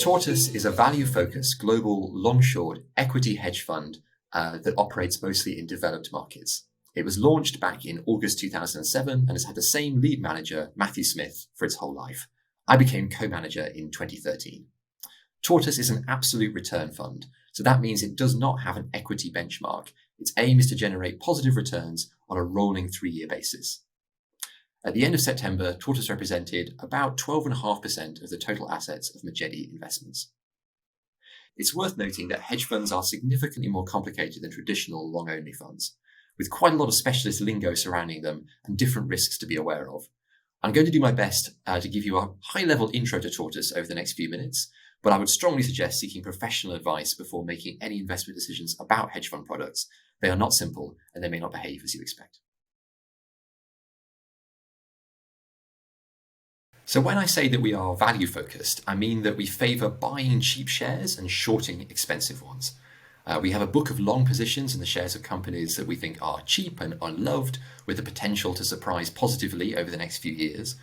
Tortoise is a value-focused global long-short equity hedge fund that operates mostly in developed markets. It was launched back in August 2007 and has had the same lead manager, Matthew Smith, for its whole life. I became co-manager in 2013. Tortoise is an absolute return fund, so that means it does not have an equity benchmark. Its aim is to generate positive returns on a rolling 3-year basis. At the end of September, Tortoise represented about 12.5% of the total assets of Majedie Investments. It's worth noting that hedge funds are significantly more complicated than traditional long-only funds, with quite a lot of specialist lingo surrounding them and different risks to be aware of. I'm going to do my best to give you a high-level intro to Tortoise over the next few minutes, but I would strongly suggest seeking professional advice before making any investment decisions about hedge fund products. They are not simple and they may not behave as you expect. So when I say that we are value focused, I mean that we favor buying cheap shares and shorting expensive ones. We have a book of long positions in the shares of companies that we think are cheap and unloved, with the potential to surprise positively over the next few years.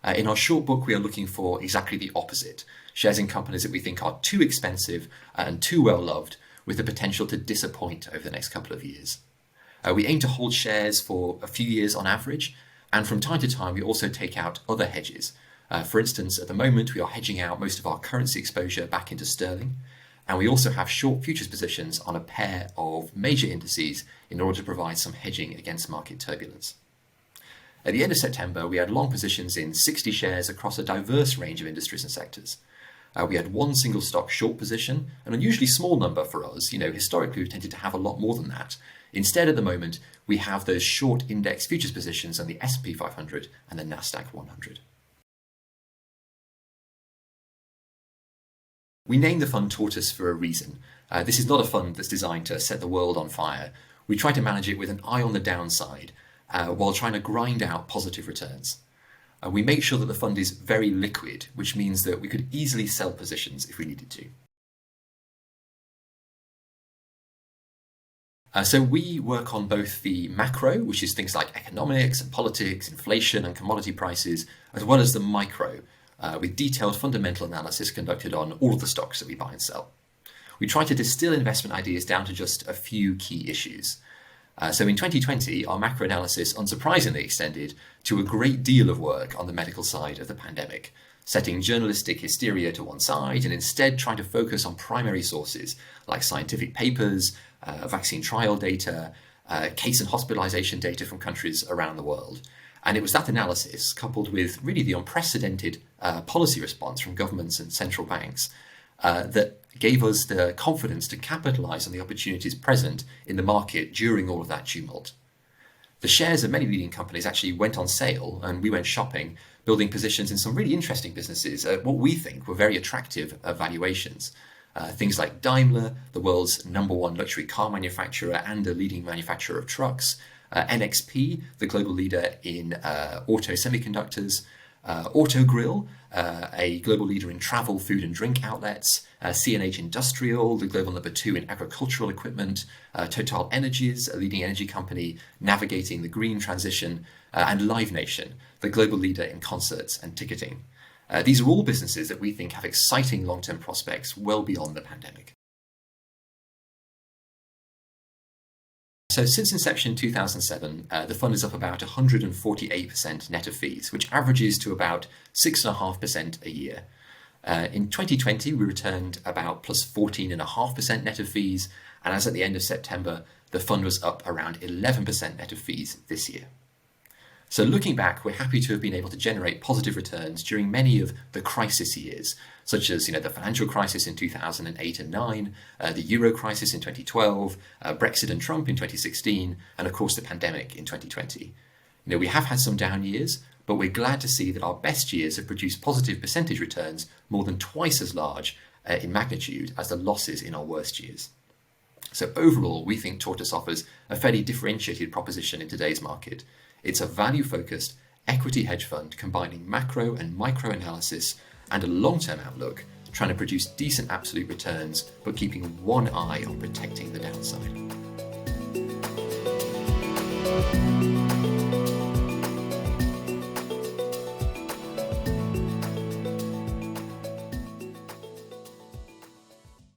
In our short book, we are looking for exactly the opposite, shares in companies that we think are too expensive and too well loved, with the potential to disappoint over the next couple of years. We aim to hold shares for a few years on average, and from time to time we also take out other hedges. For instance, at the moment we are hedging out most of our currency exposure back into sterling, and we also have short futures positions on a pair of major indices in order to provide some hedging against market turbulence. At the end of September, we had long positions in 60 shares across a diverse range of industries and sectors. We had one single stock short position, an unusually small number for us. Historically we've tended to have a lot more than that. Instead, at the moment, we have those short index futures positions on the S&P 500 and the Nasdaq 100. We named the fund Tortoise for a reason. This is not a fund that's designed to set the world on fire. We try to manage it with an eye on the downside while trying to grind out positive returns. We make sure that the fund is very liquid, which means that we could easily sell positions if we needed to. So we work on both the macro, which is things like economics and politics, inflation and commodity prices, as well as the micro, with detailed fundamental analysis conducted on all of the stocks that we buy and sell. We try to distill investment ideas down to just a few key issues. So in 2020, our macro analysis unsurprisingly extended to a great deal of work on the medical side of the pandemic, setting journalistic hysteria to one side and instead trying to focus on primary sources like scientific papers, vaccine trial data, case and hospitalization data from countries around the world. And it was that analysis, coupled with really the unprecedented policy response from governments and central banks, that gave us the confidence to capitalize on the opportunities present in the market during all of that tumult. The shares of many leading companies actually went on sale, and we went shopping, building positions in some really interesting businesses at what we think were very attractive valuations. Things like Daimler, the world's #1 luxury car manufacturer and a leading manufacturer of trucks, NXP, the global leader in auto semiconductors, Autogrill, a global leader in travel, food and drink outlets, C&H Industrial, the global #2 in agricultural equipment, Total Energies, a leading energy company navigating the green transition, and Live Nation, the global leader in concerts and ticketing. These are all businesses that we think have exciting long-term prospects well beyond the pandemic. So since inception 2007, the fund is up about 148% net of fees, which averages to about 6.5% a year. In 2020, we returned about plus 14.5% net of fees, and as at the end of September, the fund was up around 11% net of fees this year. So looking back, we're happy to have been able to generate positive returns during many of the crisis years, such as the financial crisis in 2008 and 9, the Euro crisis in 2012, Brexit and Trump in 2016, and of course the pandemic in 2020. We have had some down years, but we're glad to see that our best years have produced positive percentage returns more than twice as large in magnitude as the losses in our worst years. So overall, we think Tortoise offers a fairly differentiated proposition in today's market. It's a value-focused equity hedge fund combining macro and micro analysis and a long-term outlook, trying to produce decent absolute returns, but keeping one eye on protecting the downside.